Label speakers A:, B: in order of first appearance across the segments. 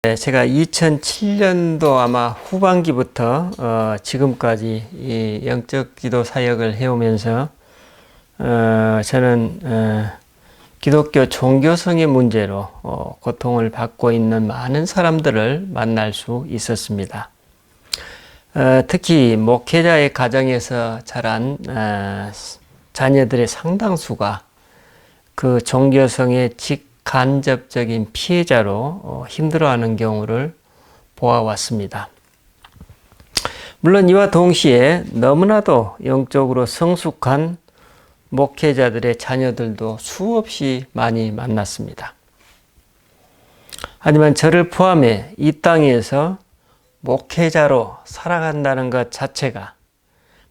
A: 네, 제가 2007년도 아마 후반기부터 지금까지 이 영적 기도 사역을 해오면서 저는 기독교 종교성의 문제로 고통을 받고 있는 많은 사람들을 만날 수 있었습니다. 특히 목회자의 가정에서 자란 자녀들의 상당수가 그 종교성의 간접적인 피해자로 힘들어하는 경우를 보아왔습니다. 물론 이와 동시에 너무나도 영적으로 성숙한 목회자들의 자녀들도 수없이 많이 만났습니다. 하지만 저를 포함해 이 땅에서 목회자로 살아간다는 것 자체가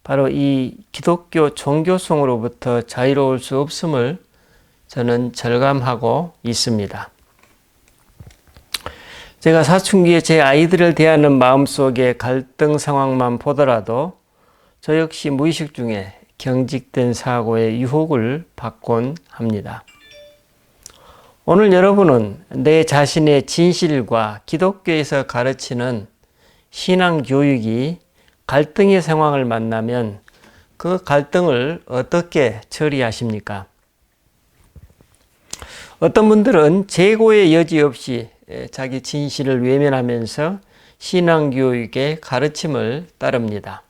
A: 바로 이 기독교 종교성으로부터 자유로울 수 없음을 저는 절감하고 있습니다. 제가 사춘기에 제 아이들을 대하는 마음속의 갈등 상황만 보더라도 저 역시 무의식 중에 경직된 사고의 유혹을 받곤 합니다. 오늘 여러분은 내 자신의 진실과 기독교에서 가르치는 신앙 교육이 갈등의 상황을 만나면 그 갈등을 어떻게 처리하십니까? 어떤 분들은 재고의 여지 없이 자기 진실을 외면하면서 신앙교육의 가르침을 따릅니다.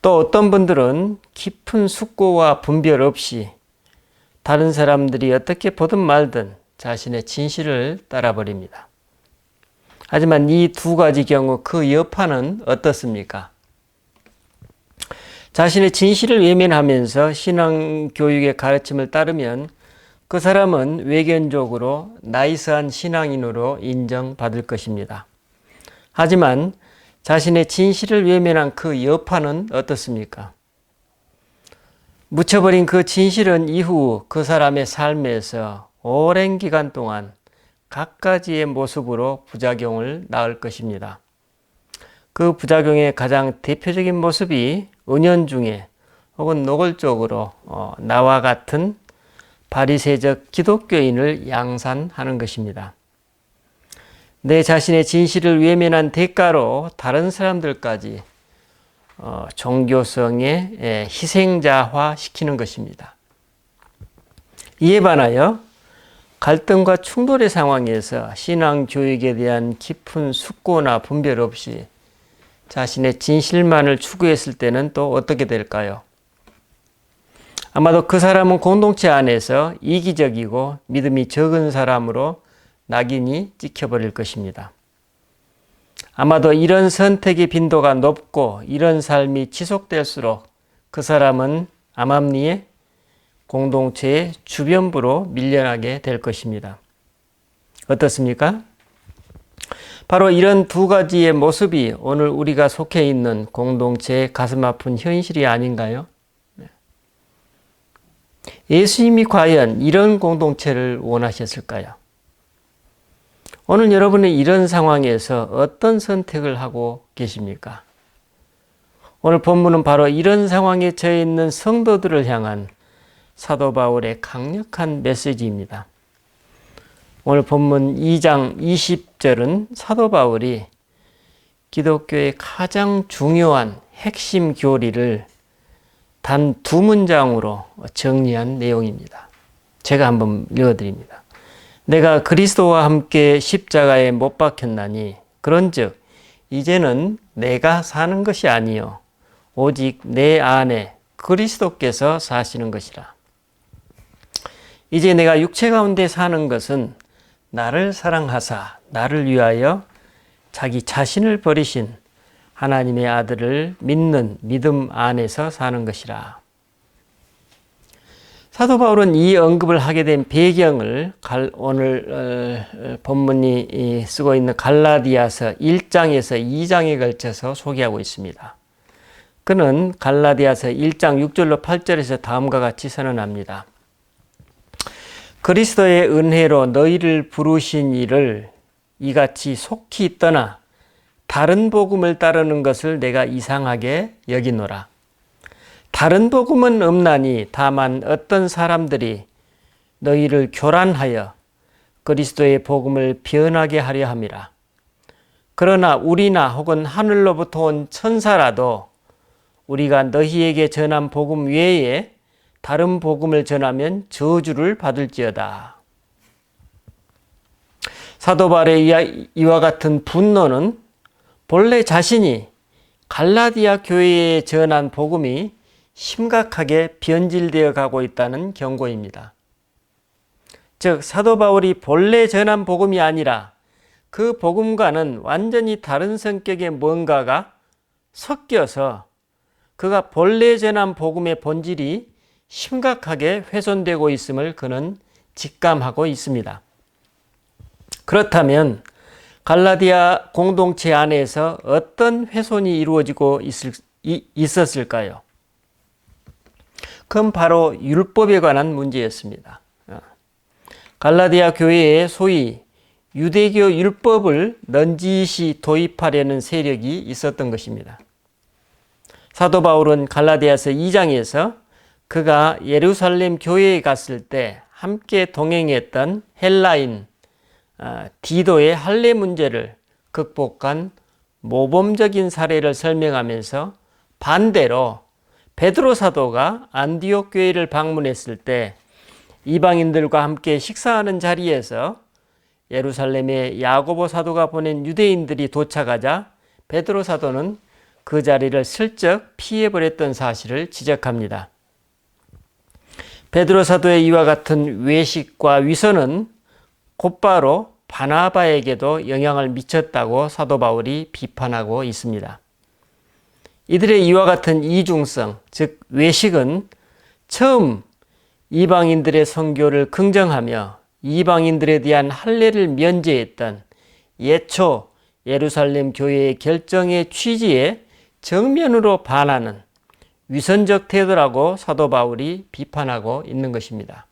A: 또 어떤 분들은 깊은 숙고와 분별 없이 다른 사람들이 어떻게 보든 말든 자신의 진실을 따라버립니다. 하지만 이 두 가지 경우 그 여파는 어떻습니까? 자신의 진실을 외면하면서 신앙교육의 가르침을 따르면 그 사람은 외견적으로 나이스한 신앙인으로 인정받을 것입니다. 하지만 자신의 진실을 외면한 그 여파는 어떻습니까? 묻혀버린 그 진실은 이후 그 사람의 삶에서 오랜 기간 동안 갖가지의 모습으로 부작용을 낳을 것입니다. 그 부작용의 가장 대표적인 모습이 은연중에 혹은 노골적으로 나와 같은 바리새적 기독교인을 양산하는 것입니다. 내 자신의 진실을 외면한 대가로 다른 사람들까지 종교성의 희생자화 시키는 것입니다. 이에 반하여 갈등과 충돌의 상황에서 신앙 교육에 대한 깊은 숙고나 분별 없이 자신의 진실만을 추구했을 때는 또 어떻게 될까요? 아마도 그 사람은 공동체 안에서 이기적이고 믿음이 적은 사람으로 낙인이 찍혀버릴 것입니다. 아마도 이런 선택의 빈도가 높고 이런 삶이 지속될수록 그 사람은 암암리에 공동체의 주변부로 밀려나게 될 것입니다. 어떻습니까? 바로 이런 두 가지의 모습이 오늘 우리가 속해 있는 공동체의 가슴 아픈 현실이 아닌가요? 예수님이 과연 이런 공동체를 원하셨을까요? 오늘 여러분은 이런 상황에서 어떤 선택을 하고 계십니까? 오늘 본문은 바로 이런 상황에 처해 있는 성도들을 향한 사도 바울의 강력한 메시지입니다. 오늘 본문 2장 20절은 사도 바울이 기독교의 가장 중요한 핵심 교리를 단 두 문장으로 정리한 내용입니다. 제가 한번 읽어드립니다. 내가 그리스도와 함께 십자가에 못 박혔나니 그런즉 이제는 내가 사는 것이 아니요 오직 내 안에 그리스도께서 사시는 것이라. 이제 내가 육체 가운데 사는 것은 나를 사랑하사 나를 위하여 자기 자신을 버리신 하나님의 아들을 믿는 믿음 안에서 사는 것이라. 사도 바울은 이 언급을 하게 된 배경을 오늘 본문이 쓰고 있는 갈라디아서 1장에서 2장에 걸쳐서 소개하고 있습니다. 그는 갈라디아서 1장 6절로 8절에서 다음과 같이 선언합니다. 그리스도의 은혜로 너희를 부르신 이를 이같이 속히 떠나 다른 복음을 따르는 것을 내가 이상하게 여기노라. 다른 복음은 없나니 다만 어떤 사람들이 너희를 교란하여 그리스도의 복음을 변하게 하려 함이라. 그러나 우리나 혹은 하늘로부터 온 천사라도 우리가 너희에게 전한 복음 외에 다른 복음을 전하면 저주를 받을지어다. 사도 바울의 이와 같은 분노는 본래 자신이 갈라디아 교회에 전한 복음이 심각하게 변질되어 가고 있다는 경고입니다. 즉 사도 바울이 본래 전한 복음이 아니라 그 복음과는 완전히 다른 성격의 뭔가가 섞여서 그가 본래 전한 복음의 본질이 심각하게 훼손되고 있음을 그는 직감하고 있습니다. 그렇다면 갈라디아 공동체 안에서 어떤 훼손이 이루어지고 있었을까요? 그건 바로 율법에 관한 문제였습니다. 갈라디아 교회에 소위 유대교 율법을 넌지시 도입하려는 세력이 있었던 것입니다. 사도 바울은 갈라디아서 2장에서 그가 예루살렘 교회에 갔을 때 함께 동행했던 헬라인 디도의 할례 문제를 극복한 모범적인 사례를 설명하면서 반대로 베드로 사도가 안디옥 교회를 방문했을 때 이방인들과 함께 식사하는 자리에서 예루살렘에 야고보 사도가 보낸 유대인들이 도착하자 베드로 사도는 그 자리를 슬쩍 피해버렸던 사실을 지적합니다. 베드로 사도의 이와 같은 외식과 위선은 곧바로 바나바에게도 영향을 미쳤다고 사도 바울이 비판하고 있습니다. 이들의 이와 같은 이중성, 즉 외식은 처음 이방인들의 선교를 긍정하며 이방인들에 대한 할례를 면제했던 예초 예루살렘 교회의 결정의 취지에 정면으로 반하는 위선적 태도라고 사도 바울이 비판하고 있는 것입니다.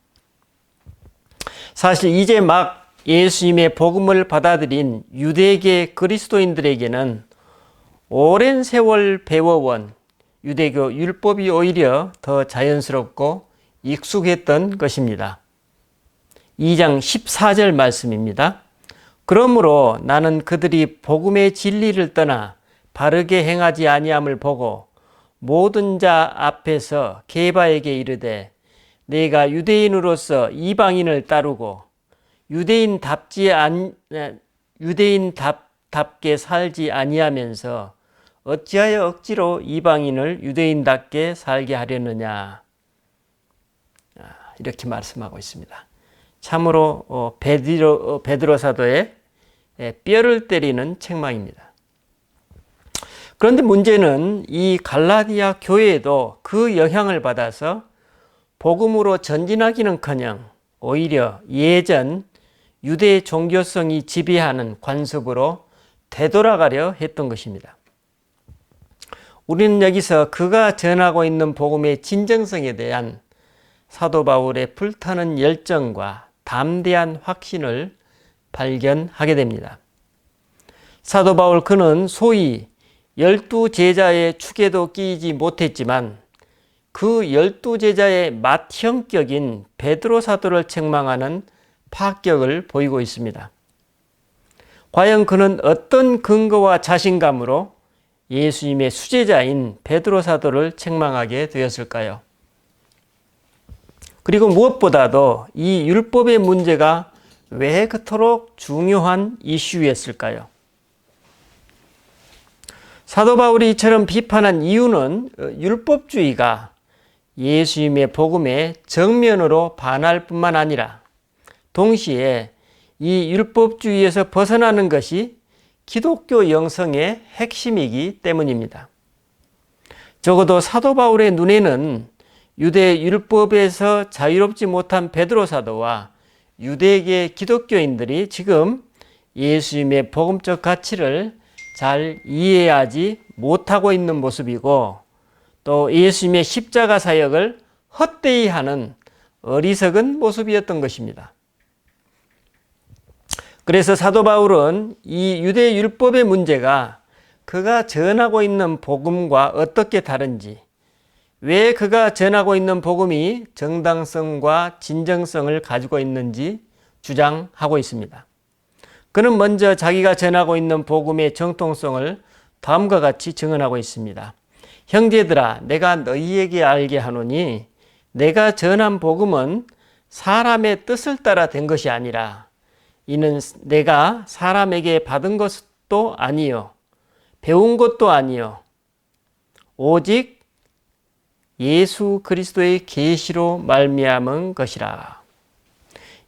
A: 사실 이제 막 예수님의 복음을 받아들인 유대계 그리스도인들에게는 오랜 세월 배워온 유대교 율법이 오히려 더 자연스럽고 익숙했던 것입니다. 2장 14절 말씀입니다. 그러므로 나는 그들이 복음의 진리를 떠나 바르게 행하지 아니함을 보고 모든 자 앞에서 게바에게 이르되 내가 유대인으로서 이방인을 따르고 유대인답게 살지 아니하면서 어찌하여 억지로 이방인을 유대인답게 살게 하려느냐, 이렇게 말씀하고 있습니다. 참으로 베드로 사도의 뼈를 때리는 책망입니다. 그런데 문제는 이 갈라디아 교회에도 그 영향을 받아서 복음으로 전진하기는커녕 오히려 예전 유대 종교성이 지배하는 관습으로 되돌아가려 했던 것입니다. 우리는 여기서 그가 전하고 있는 복음의 진정성에 대한 사도 바울의 불타는 열정과 담대한 확신을 발견하게 됩니다. 사도 바울 그는 소위 12제자의 축에도 끼이지 못했지만 그 12제자의 맏형격인 베드로 사도를 책망하는 파격을 보이고 있습니다. 과연 그는 어떤 근거와 자신감으로 예수님의 수제자인 베드로 사도를 책망하게 되었을까요? 그리고 무엇보다도 이 율법의 문제가 왜 그토록 중요한 이슈였을까요? 사도 바울이 이처럼 비판한 이유는 율법주의가 예수님의 복음에 정면으로 반할 뿐만 아니라 동시에 이 율법주의에서 벗어나는 것이 기독교 영성의 핵심이기 때문입니다. 적어도 사도 바울의 눈에는 유대 율법에서 자유롭지 못한 베드로 사도와 유대계 기독교인들이 지금 예수님의 복음적 가치를 잘 이해하지 못하고 있는 모습이고 또 예수님의 십자가 사역을 헛되이 하는 어리석은 모습이었던 것입니다. 그래서 사도 바울은 이 유대 율법의 문제가 그가 전하고 있는 복음과 어떻게 다른지, 왜 그가 전하고 있는 복음이 정당성과 진정성을 가지고 있는지 주장하고 있습니다. 그는 먼저 자기가 전하고 있는 복음의 정통성을 다음과 같이 증언하고 있습니다. 형제들아, 내가 너희에게 알게 하노니 내가 전한 복음은 사람의 뜻을 따라 된 것이 아니라 이는 내가 사람에게 받은 것도 아니요 배운 것도 아니요 오직 예수 그리스도의 계시로 말미암은 것이라.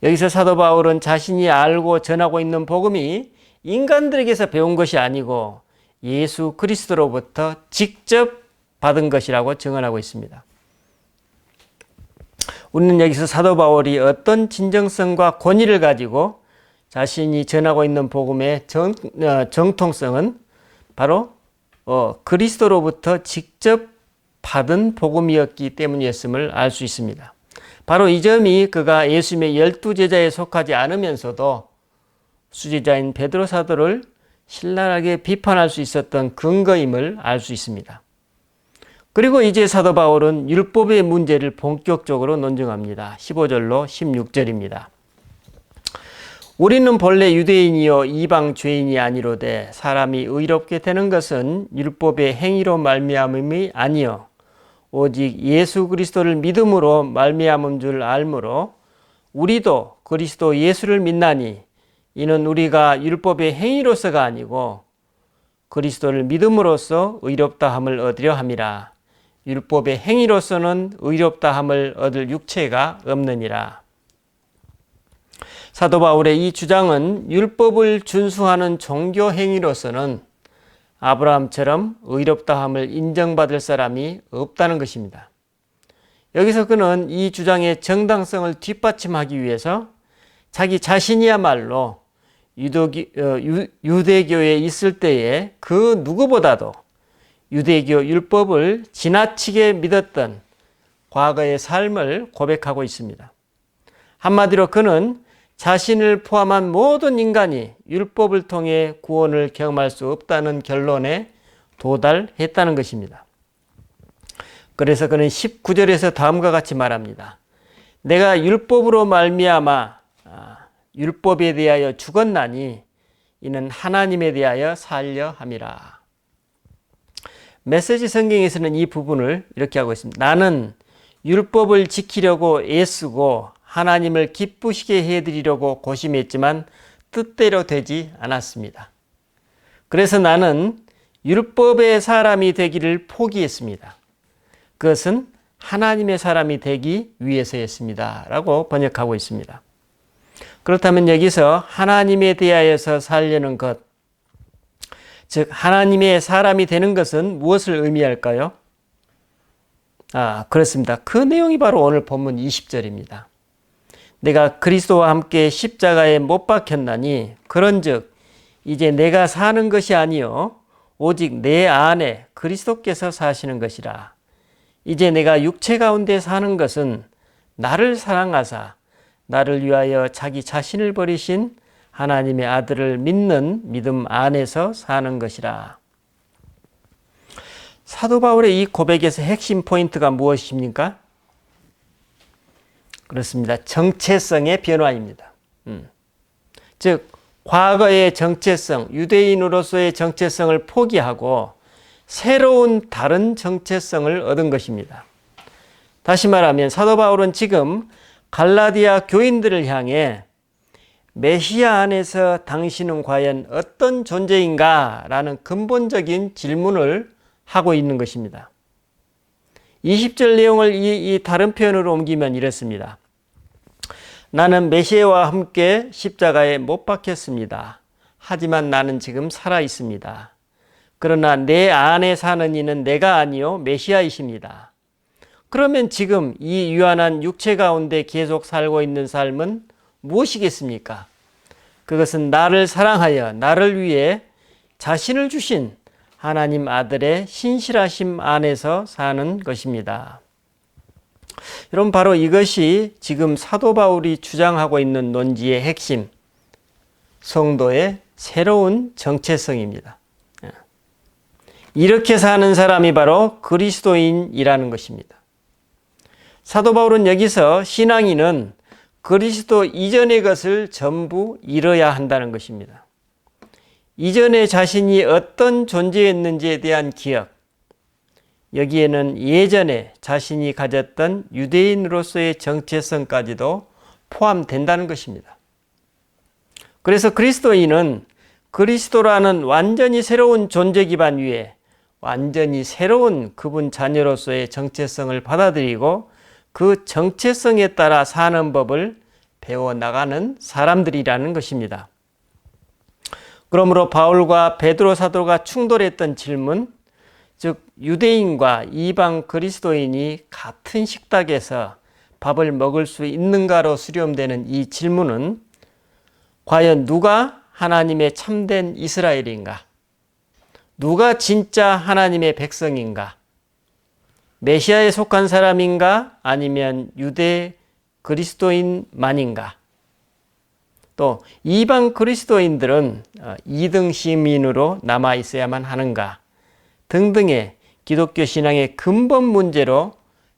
A: 여기서 사도 바울은 자신이 알고 전하고 있는 복음이 인간들에게서 배운 것이 아니고 예수 그리스도로부터 직접 받은 것이라고 증언하고 있습니다. 우리는 여기서 사도 바울이 어떤 진정성과 권위를 가지고 자신이 전하고 있는 복음의 정통성은 바로 그리스도로부터 직접 받은 복음이었기 때문이었음을 알 수 있습니다. 바로 이 점이 그가 예수님의 12제자에 속하지 않으면서도 수제자인 베드로 사도를 신랄하게 비판할 수 있었던 근거임을 알 수 있습니다. 그리고 이제 사도 바울은 율법의 문제를 본격적으로 논증합니다. 15절로 16절입니다. 우리는 본래 유대인이요 이방 죄인이 아니로되 사람이 의롭게 되는 것은 율법의 행위로 말미암음이 아니요 오직 예수 그리스도를 믿음으로 말미암은 줄 알므로 우리도 그리스도 예수를 믿나니 이는 우리가 율법의 행위로서가 아니고 그리스도를 믿음으로써 의롭다함을 얻으려 함이라. 율법의 행위로서는 의롭다함을 얻을 육체가 없느니라. 사도 바울의 이 주장은 율법을 준수하는 종교 행위로서는 아브라함처럼 의롭다함을 인정받을 사람이 없다는 것입니다. 여기서 그는 이 주장의 정당성을 뒷받침하기 위해서 자기 자신이야말로 유대교에 있을 때에 그 누구보다도 유대교 율법을 지나치게 믿었던 과거의 삶을 고백하고 있습니다. 한마디로 그는 자신을 포함한 모든 인간이 율법을 통해 구원을 경험할 수 없다는 결론에 도달했다는 것입니다. 그래서 그는 19절에서 다음과 같이 말합니다. 내가 율법으로 말미암아 율법에 대하여 죽었나니 이는 하나님에 대하여 살려 함이라. 메시지 성경에서는 이 부분을 이렇게 하고 있습니다. 나는 율법을 지키려고 애쓰고 하나님을 기쁘시게 해드리려고 고심했지만 뜻대로 되지 않았습니다. 그래서 나는 율법의 사람이 되기를 포기했습니다. 그것은 하나님의 사람이 되기 위해서였습니다. 라고 번역하고 있습니다. 그렇다면 여기서 하나님에 대하여서 살려는 것, 즉 하나님의 사람이 되는 것은 무엇을 의미할까요? 그렇습니다. 그 내용이 바로 오늘 본문 20절입니다. 내가 그리스도와 함께 십자가에 못 박혔나니 그런즉 이제 내가 사는 것이 아니요 오직 내 안에 그리스도께서 사시는 것이라. 이제 내가 육체 가운데 사는 것은 나를 사랑하사 나를 위하여 자기 자신을 버리신 하나님의 아들을 믿는 믿음 안에서 사는 것이라. 사도 바울의 이 고백에서 핵심 포인트가 무엇입니까? 그렇습니다. 정체성의 변화입니다. 즉 과거의 정체성, 유대인으로서의 정체성을 포기하고 새로운 다른 정체성을 얻은 것입니다. 다시 말하면 사도 바울은 지금 갈라디아 교인들을 향해 메시아 안에서 당신은 과연 어떤 존재인가? 라는 근본적인 질문을 하고 있는 것입니다. 20절 내용을 이 다른 표현으로 옮기면 이렇습니다. 나는 메시아와 함께 십자가에 못 박혔습니다. 하지만 나는 지금 살아 있습니다. 그러나 내 안에 사는 이는 내가 아니요 메시아이십니다. 그러면 지금 이 유한한 육체 가운데 계속 살고 있는 삶은 무엇이겠습니까? 그것은 나를 사랑하여 나를 위해 자신을 주신 하나님 아들의 신실하심 안에서 사는 것입니다. 여러분 바로 이것이 지금 사도 바울이 주장하고 있는 논지의 핵심, 성도의 새로운 정체성입니다. 이렇게 사는 사람이 바로 그리스도인이라는 것입니다. 사도 바울은 여기서 신앙인은 그리스도 이전의 것을 전부 잃어야 한다는 것입니다. 이전에 자신이 어떤 존재였는지에 대한 기억, 여기에는 예전에 자신이 가졌던 유대인으로서의 정체성까지도 포함된다는 것입니다. 그래서 그리스도인은 그리스도라는 완전히 새로운 존재 기반 위에 완전히 새로운 그분 자녀로서의 정체성을 받아들이고 그 정체성에 따라 사는 법을 배워나가는 사람들이라는 것입니다. 그러므로 바울과 베드로 사도가 충돌했던 질문, 즉 유대인과 이방 그리스도인이 같은 식탁에서 밥을 먹을 수 있는가로 수렴되는 이 질문은 과연 누가 하나님의 참된 이스라엘인가? 누가 진짜 하나님의 백성인가? 메시아에 속한 사람인가? 아니면 유대 그리스도인만인가? 또 이방 그리스도인들은 2등 시민으로 남아 있어야만 하는가? 등등의 기독교 신앙의 근본 문제로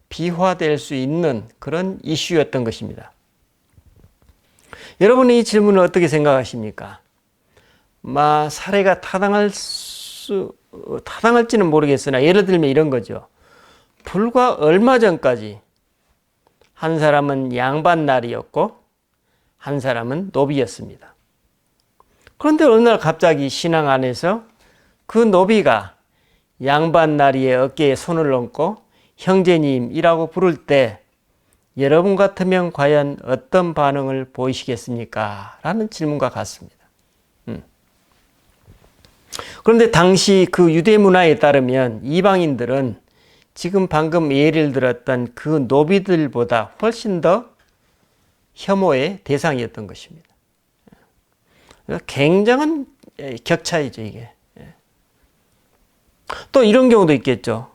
A: 비화될 수 있는 그런 이슈였던 것입니다. 여러분은 이 질문을 어떻게 생각하십니까? 사례가 타당할지는 모르겠으나 예를 들면 이런 거죠. 불과 얼마 전까지 한 사람은 양반날이었고 한 사람은 노비였습니다. 그런데 어느 날 갑자기 신앙 안에서 그 노비가 양반나리의 어깨에 손을 얹고 형제님이라고 부를 때 여러분 같으면 과연 어떤 반응을 보이시겠습니까? 라는 질문과 같습니다. 그런데 당시 그 유대 문화에 따르면 이방인들은 지금 방금 예를 들었던 그 노비들보다 훨씬 더 혐오의 대상이었던 것입니다. 굉장한 격차이죠, 이게. 또 이런 경우도 있겠죠.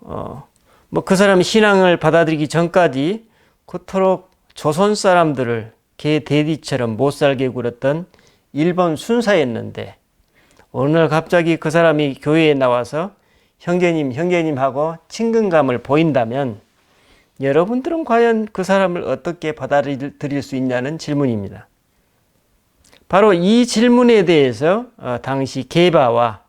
A: 그 사람이 신앙을 받아들이기 전까지 그토록 조선 사람들을 개 돼지처럼 못 살게 굴었던 일본 순사였는데 어느 날 갑자기 그 사람이 교회에 나와서 형제님 하고 친근감을 보인다면 여러분들은 과연 그 사람을 어떻게 받아들일 수 있냐는 질문입니다. 바로 이 질문에 대해서 당시 게바와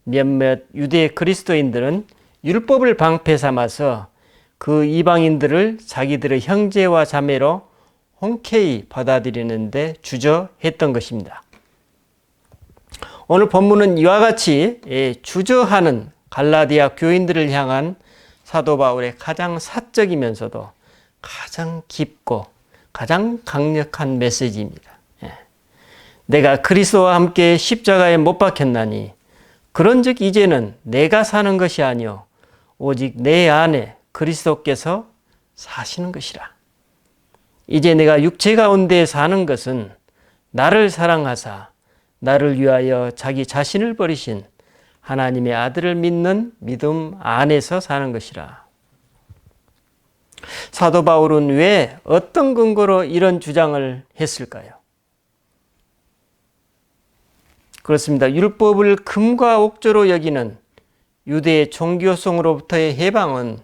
A: 몇몇 유대 그리스도인들은 율법을 방패 삼아서 그 이방인들을 자기들의 형제와 자매로 흔쾌히 받아들이는데 주저했던 것입니다. 오늘 본문은 이와 같이 주저하는 갈라디아 교인들을 향한 사도 바울의 가장 사적이면서도 가장 깊고 가장 강력한 메시지입니다. 내가 그리스도와 함께 십자가에 못 박혔나니 그런즉 이제는 내가 사는 것이 아니요 오직 내 안에 그리스도께서 사시는 것이라. 이제 내가 육체 가운데 사는 것은 나를 사랑하사 나를 위하여 자기 자신을 버리신 하나님의 아들을 믿는 믿음 안에서 사는 것이라. 사도 바울은 왜 어떤 근거로 이런 주장을 했을까요? 그렇습니다. 율법을 금과 옥조로 여기는 유대의 종교성으로부터의 해방은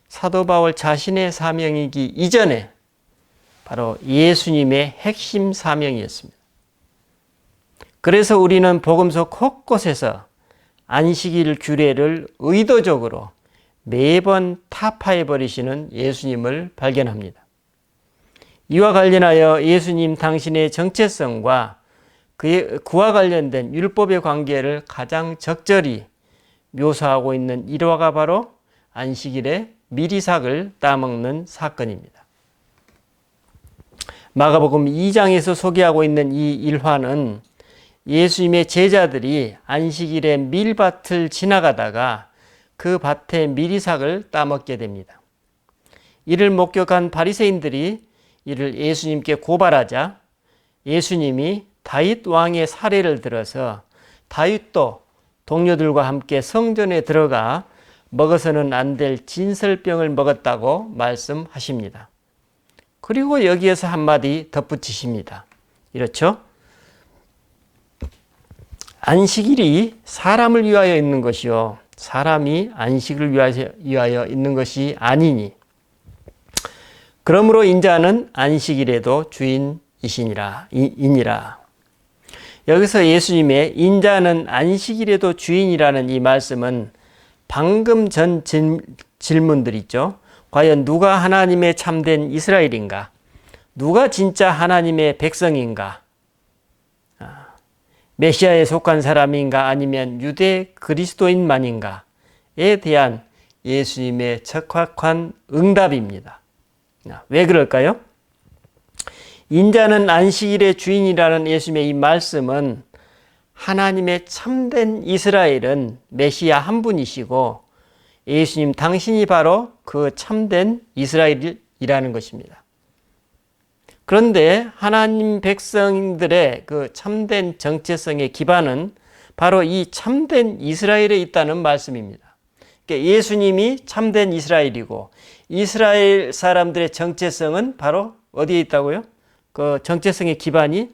A: 사도 바울 자신의 사명이기 이전에 바로 예수님의 핵심 사명이었습니다. 그래서 우리는 복음서 곳곳에서 안식일 규례를 의도적으로 매번 타파해 버리시는 예수님을 발견합니다. 이와 관련하여 예수님 당신의 정체성과 그와 관련된 율법의 관계를 가장 적절히 묘사하고 있는 일화가 바로 안식일에 미리삭을 따먹는 사건입니다. 마가복음 2장에서 소개하고 있는 이 일화는 예수님의 제자들이 안식일에 밀밭을 지나가다가 그 밭에 미리삭을 따먹게 됩니다. 이를 목격한 바리새인들이 이를 예수님께 고발하자 예수님이 다윗 왕의 사례를 들어서 다윗도 동료들과 함께 성전에 들어가 먹어서는 안 될 진설병을 먹었다고 말씀하십니다. 그리고 여기에서 한마디 덧붙이십니다. 이렇죠? 안식일이 사람을 위하여 있는 것이요 사람이 안식을 위하여 있는 것이 아니니 그러므로 인자는 안식일에도 주인이시니라. 여기서 예수님의 인자는 안식일에도 주인이라는 이 말씀은 방금 전 질문들 있죠. 과연 누가 하나님의 참된 이스라엘인가? 누가 진짜 하나님의 백성인가? 메시아에 속한 사람인가 아니면 유대 그리스도인만인가에 대한 예수님의 적확한 응답입니다. 왜 그럴까요? 인자는 안식일의 주인이라는 예수님의 이 말씀은 하나님의 참된 이스라엘은 메시아 한 분이시고 예수님 당신이 바로 그 참된 이스라엘이라는 것입니다. 그런데 하나님 백성들의 그 참된 정체성의 기반은 바로 이 참된 이스라엘에 있다는 말씀입니다. 그러니까 예수님이 참된 이스라엘이고 이스라엘 사람들의 정체성은 바로 어디에 있다고요? 그 정체성의 기반이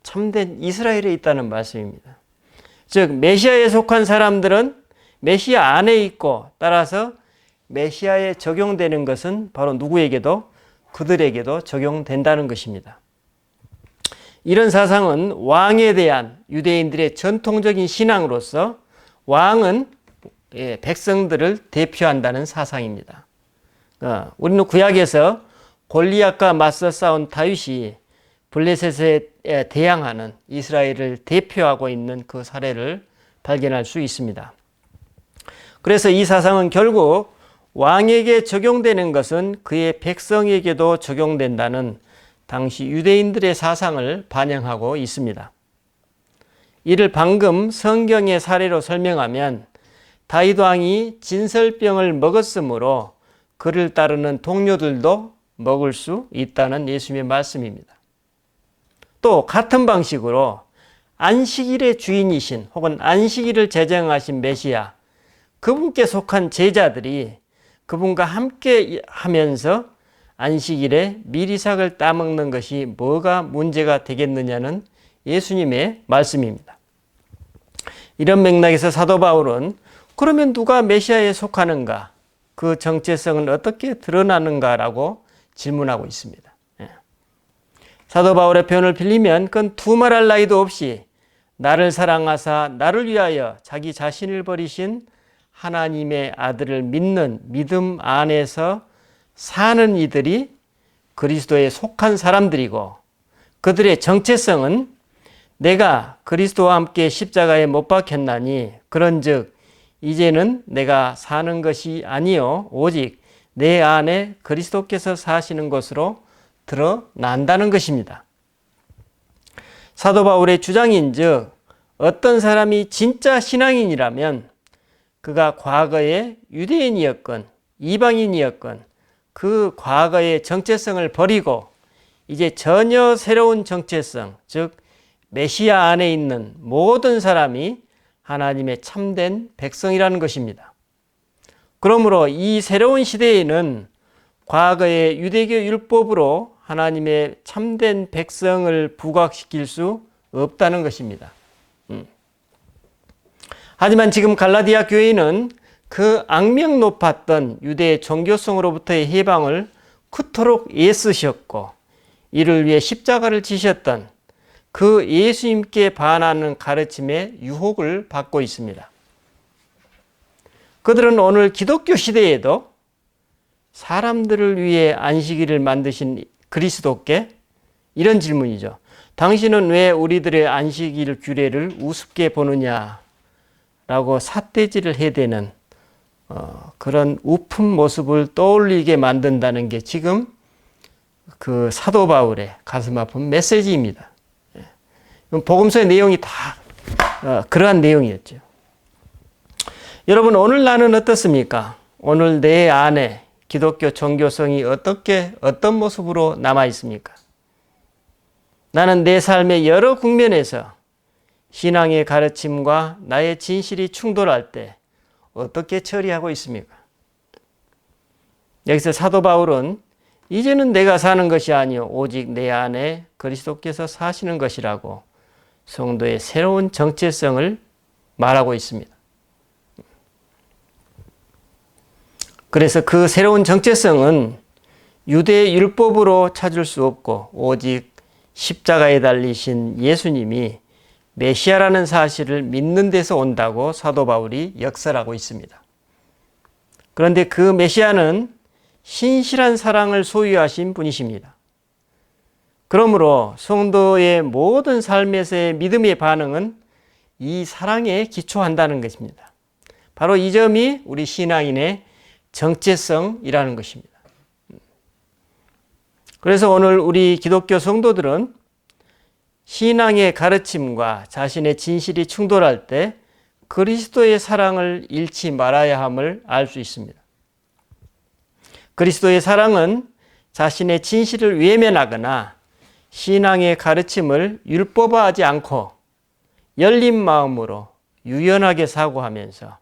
A: 참된 이스라엘에 있다는 말씀입니다. 즉 메시아에 속한 사람들은 메시아 안에 있고 따라서 메시아에 적용되는 것은 바로 누구에게도 그들에게도 적용된다는 것입니다. 이런 사상은 왕에 대한 유대인들의 전통적인 신앙으로서 왕은 백성들을 대표한다는 사상입니다. 우리는 구약에서 골리앗과 맞서 싸운 다윗이 블레셋에 대항하는 이스라엘을 대표하고 있는 그 사례를 발견할 수 있습니다. 그래서 이 사상은 결국 왕에게 적용되는 것은 그의 백성에게도 적용된다는 당시 유대인들의 사상을 반영하고 있습니다. 이를 방금 성경의 사례로 설명하면 다윗 왕이 진설병을 먹었으므로 그를 따르는 동료들도 먹을 수 있다는 예수님의 말씀입니다. 또 같은 방식으로 안식일의 주인이신 혹은 안식일을 제정하신 메시아, 그분께 속한 제자들이 그분과 함께 하면서 안식일에 미리삭을 따먹는 것이 뭐가 문제가 되겠느냐는 예수님의 말씀입니다. 이런 맥락에서 사도 바울은 그러면 누가 메시아에 속하는가? 그 정체성은 어떻게 드러나는가라고 질문하고 있습니다. 사도 바울의 표현을 빌리면 그건 두말할 나위도 없이 나를 사랑하사 나를 위하여 자기 자신을 버리신 하나님의 아들을 믿는 믿음 안에서 사는 이들이 그리스도에 속한 사람들이고 그들의 정체성은 내가 그리스도와 함께 십자가에 못 박혔나니 그런즉 이제는 내가 사는 것이 아니요 오직 내 안에 그리스도께서 사시는 것으로 드러난다는 것입니다. 사도 바울의 주장인즉 어떤 사람이 진짜 신앙인이라면 그가 과거에 유대인이었건 이방인이었건 그 과거의 정체성을 버리고 이제 전혀 새로운 정체성, 즉 메시아 안에 있는 모든 사람이 하나님의 참된 백성이라는 것입니다. 그러므로 이 새로운 시대에는 과거의 유대교 율법으로 하나님의 참된 백성을 부각시킬 수 없다는 것입니다. 하지만 지금 갈라디아 교회는 그 악명 높았던 유대의 종교성으로부터의 해방을 그토록 애쓰셨고 이를 위해 십자가를 지셨던 그 예수님께 반하는 가르침에 유혹을 받고 있습니다. 그들은 오늘 기독교 시대에도 사람들을 위해 안식일을 만드신 그리스도께 이런 질문이죠. 당신은 왜 우리들의 안식일 규례를 우습게 보느냐? 라고 삿대질을 해대는 그런 우픈 모습을 떠올리게 만든다는 게 지금 그 사도 바울의 가슴 아픈 메시지입니다. 복음서의 내용이 다 그러한 내용이었죠. 여러분 오늘 나는 어떻습니까? 오늘 내 안에 기독교 종교성이 어떤 모습으로 남아 있습니까? 나는 내 삶의 여러 국면에서 신앙의 가르침과 나의 진실이 충돌할 때 어떻게 처리하고 있습니까? 여기서 사도 바울은 이제는 내가 사는 것이 아니요 오직 내 안에 그리스도께서 사시는 것이라고 성도의 새로운 정체성을 말하고 있습니다. 그래서 그 새로운 정체성은 유대 율법으로 찾을 수 없고 오직 십자가에 달리신 예수님이 메시아라는 사실을 믿는 데서 온다고 사도 바울이 역설하고 있습니다. 그런데 그 메시아는 신실한 사랑을 소유하신 분이십니다. 그러므로 성도의 모든 삶에서의 믿음의 반응은 이 사랑에 기초한다는 것입니다. 바로 이 점이 우리 신앙인의 정체성이라는 것입니다. 그래서 오늘 우리 기독교 성도들은 신앙의 가르침과 자신의 진실이 충돌할 때 그리스도의 사랑을 잃지 말아야 함을 알 수 있습니다. 그리스도의 사랑은 자신의 진실을 외면하거나 신앙의 가르침을 율법화하지 않고 열린 마음으로 유연하게 사고하면서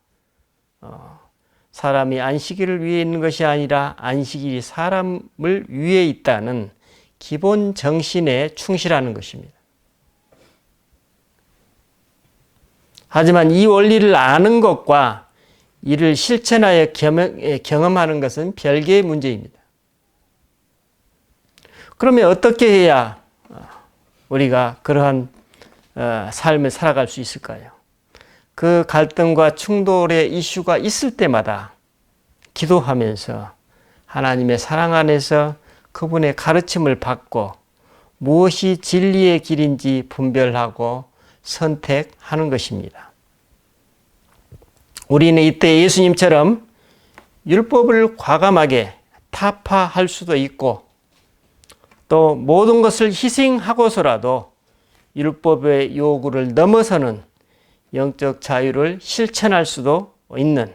A: 사람이 안식일을 위해 있는 것이 아니라 안식일이 사람을 위해 있다는 기본 정신에 충실하는 것입니다. 하지만 이 원리를 아는 것과 이를 실천하여 경험하는 것은 별개의 문제입니다. 그러면 어떻게 해야 우리가 그러한 삶을 살아갈 수 있을까요? 그 갈등과 충돌의 이슈가 있을 때마다 기도하면서 하나님의 사랑 안에서 그분의 가르침을 받고 무엇이 진리의 길인지 분별하고 선택하는 것입니다. 우리는 이때 예수님처럼 율법을 과감하게 타파할 수도 있고 또 모든 것을 희생하고서라도 율법의 요구를 넘어서는 영적 자유를 실천할 수도 있는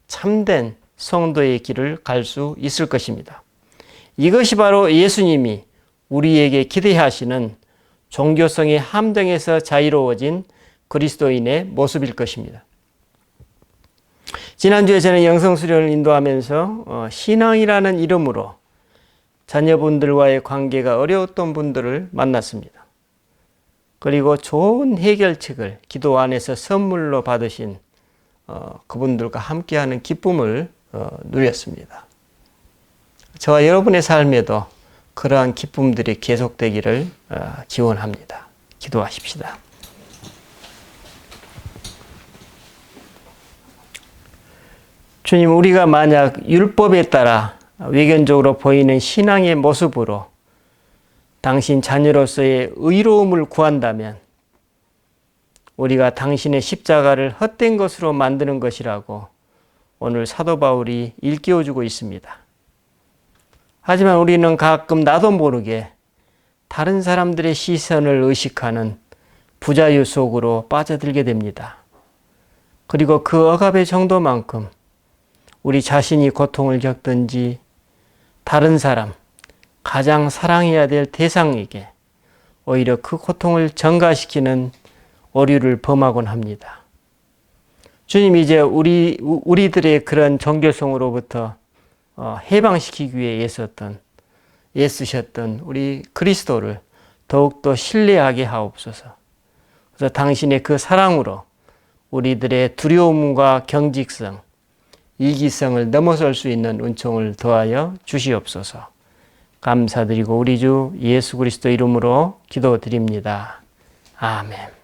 A: 참된 성도의 길을 갈 수 있을 것입니다. 이것이 바로 예수님이 우리에게 기대하시는 종교성의 함정에서 자유로워진 그리스도인의 모습일 것입니다. 지난주에 저는 영성수련을 인도하면서 신앙이라는 이름으로 자녀분들과의 관계가 어려웠던 분들을 만났습니다. 그리고 좋은 해결책을 기도 안에서 선물로 받으신 그분들과 함께하는 기쁨을 누렸습니다. 저와 여러분의 삶에도 그러한 기쁨들이 계속되기를 기원합니다. 기도하십시다. 주님, 우리가 만약 율법에 따라 외견적으로 보이는 신앙의 모습으로 당신 자녀로서의 의로움을 구한다면 우리가 당신의 십자가를 헛된 것으로 만드는 것이라고 오늘 사도 바울이 일깨워주고 있습니다. 하지만 우리는 가끔 나도 모르게 다른 사람들의 시선을 의식하는 부자유 속으로 빠져들게 됩니다. 그리고 그 억압의 정도만큼 우리 자신이 고통을 겪든지 다른 사람, 가장 사랑해야 될 대상에게 오히려 그 고통을 전가시키는 오류를 범하곤 합니다. 주님, 이제 우리들의 그런 종교성으로부터 해방시키기 위해 애쓰셨던 우리 그리스도를 더욱더 신뢰하게 하옵소서. 그래서 당신의 그 사랑으로 우리들의 두려움과 경직성, 이기성을 넘어설 수 있는 은총을 더하여 주시옵소서. 감사드리고 우리 주 예수 그리스도 이름으로 기도드립니다. 아멘.